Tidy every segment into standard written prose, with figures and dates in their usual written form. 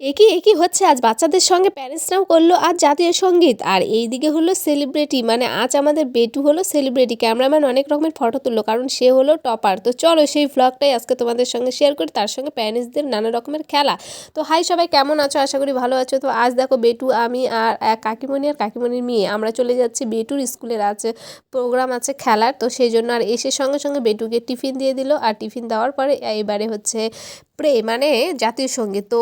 একই হচ্ছে আজ বাচ্চাদের সঙ্গে প্যারেন্টসরাও করলো আজ জাতীয় সঙ্গীত। আর এইদিকে হলো সেলিব্রিটি, মানে আজ আমাদের বেটু হলো সেলিব্রিটি। ক্যামেরাম্যান অনেক রকমের ফটো তুললো কারণ সে হলো টপার। তো চলো সেই ভ্লগটাই আজকে তোমাদের সঙ্গে শেয়ার করি, তার সঙ্গে প্যারেন্টসদের নানা রকমের খেলা। তো হাই সবাই, কেমন আছো? আশা করি ভালো আছো। তো আজ দেখো বেটু, আমি আর এক কাকিমণি আর কাকিমণির মেয়ে আমরা চলে যাচ্ছি বেটুর স্কুলের আছে প্রোগ্রাম আছে খেলার। তো সেই জন্য আর এসে সঙ্গে সঙ্গে বেটুকে টিফিন দিয়ে দিল। আর টিফিন দেওয়ার পরে এবারে হচ্ছে মানে জাতীয় সঙ্গীত। তো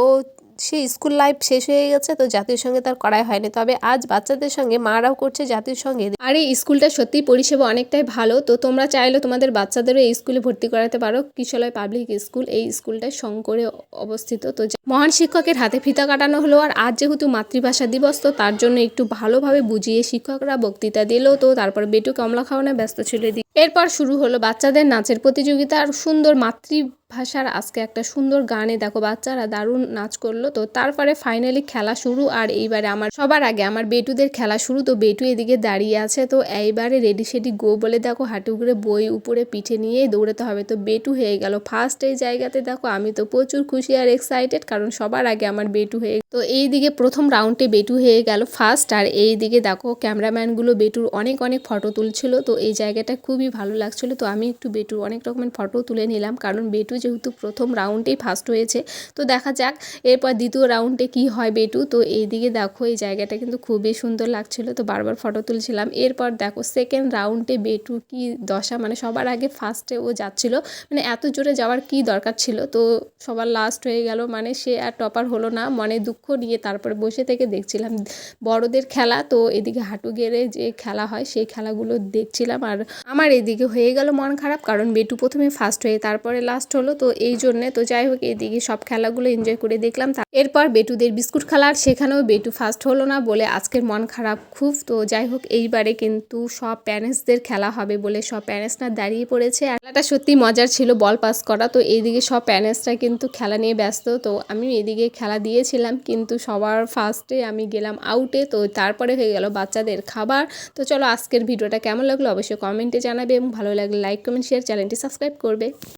সে স্কুল লাইফ শেষ হয়ে গেছে, তো জাতীয় সঙ্গীত আর করাই হয়নি। তবে আজ বাচ্চাদের সঙ্গে মারাও করছে জাতীয় সঙ্গীত। আর এই স্কুলটা সত্যিই পরিষেবা অনেকটাই ভালো। তো তোমরা চাইলে তোমাদের বাচ্চাদেরও এই স্কুলে ভর্তি করাতে পারো। কিশলয় পাবলিক স্কুল, এই স্কুলটায় শঙ্করে অবস্থিত। তো মহান শিক্ষকের হাতে ফিতা কাটানো হলো। আর আজ যেহেতু মাতৃভাষা দিবস, তো তার জন্য একটু ভালোভাবে বুঝিয়ে শিক্ষকরা বক্তৃতা দিল। তো তারপর বেটু কমলা খাওয়ানো ব্যস্ত ছিল। এরপর শুরু হলো বাচ্চাদের নাচের প্রতিযোগিতা। আর সুন্দর মাতৃভাষার আজকে একটা সুন্দর গানে দেখো বাচ্চারা দারুণ নাচ করলো। তো তারপরে ফাইনালি খেলা শুরু। আর এইবারে সবার আগে আমার বেটুদের খেলা শুরু। তো বেটু এদিকে দাঁড়িয়ে আছে। তো এইবারে রেডি সেডি গো বলে দেখো হাঁটু করে বই উপরে পিঠে নিয়ে দৌড়াতে হবে। তো বেটু হয়ে গেল ফার্স্ট এই জায়গাতে। দেখো আমি তো প্রচুর খুশি আর এক্সাইটেড, কারণ সবার আগে আমার বেটু হয়ে। তো এইদিকে প্রথম রাউন্ডে বেটু হয়ে গেল ফার্স্ট। আর এইদিকে দেখো ক্যামেরাম্যানগুলো বেটুর অনেক ফটো তুলছিল। তো এই জায়গাটা খুবই ভালো লাগছিল। তো আমি একটু বেটুর অনেক রকমের ফটো তুলে নিলাম, কারণ বেটু যেহেতু প্রথম রাউন্ডেই ফার্স্ট হয়েছে। তো দেখা যাক এরপর দ্বিতীয় রাউন্ডে কি হয় বেটু। তো এইদিকে দেখো এই জায়গাটা কিন্তু খুবই সুন্দর লাগছিল। তো বারবার ফটো তুলছিলাম। এরপর দেখো সেকেন্ড রাউন্ডে বেটু কি দশা, মানে সবার আগে ফার্স্টে ও যাচ্ছিল, মানে এত জোরে যাওয়ার কি দরকার ছিল। তো সবার লাস্ট হয়ে গেল, মানে সে আর টপার হলো না। মানে দুঃখ নিয়ে তারপরে বসে থেকে দেখছিলাম বড়দের খেলা। তো এদিকে হাঁটু গেড়ে যে খেলা হয় সেই খেলাগুলো দেখছিলাম। আর আমার এদিকে হয়ে গেল মন খারাপ, কারণ বেটু প্রথমে ফার্স্ট হয়ে তারপরে লাস্ট হলো। তো এই জন্যে তো যাই হোক এদিকে সব খেলাগুলো এনজয় করে দেখলাম। এরপর বেটুদের বিস্কুট খেলা, আর সেখানেও বেটু ফার্স্ট হলো না বলে আজকের মন খারাপ খুব। তো যাই হোক এইবারে কিন্তু সব প্যারেন্টসদের খেলা হবে বলে সব প্যারেন্টসরা দাঁড়িয়ে পড়েছে। আর খেলাটা সত্যি মজার ছিল, বল পাস করা। তো এইদিকে সব প্যারেন্টসরা কিন্তু খেলা নিয়ে ব্যস্ত। তো আমি এদিকে খেলা দিয়েছিলাম, কিন্তু সবার ফার্স্টে আমি গেলাম আউটে। তো তারপরে হয়ে গেল বাচ্চাদের খাবার। তো চলো আজকের ভিডিওটা কেমন লাগলো অবশ্যই কমেন্টে জানাবে, এবং ভালো লাগলে লাইক কমেন্ট শেয়ার চ্যানেলটি সাবস্ক্রাইব করবে।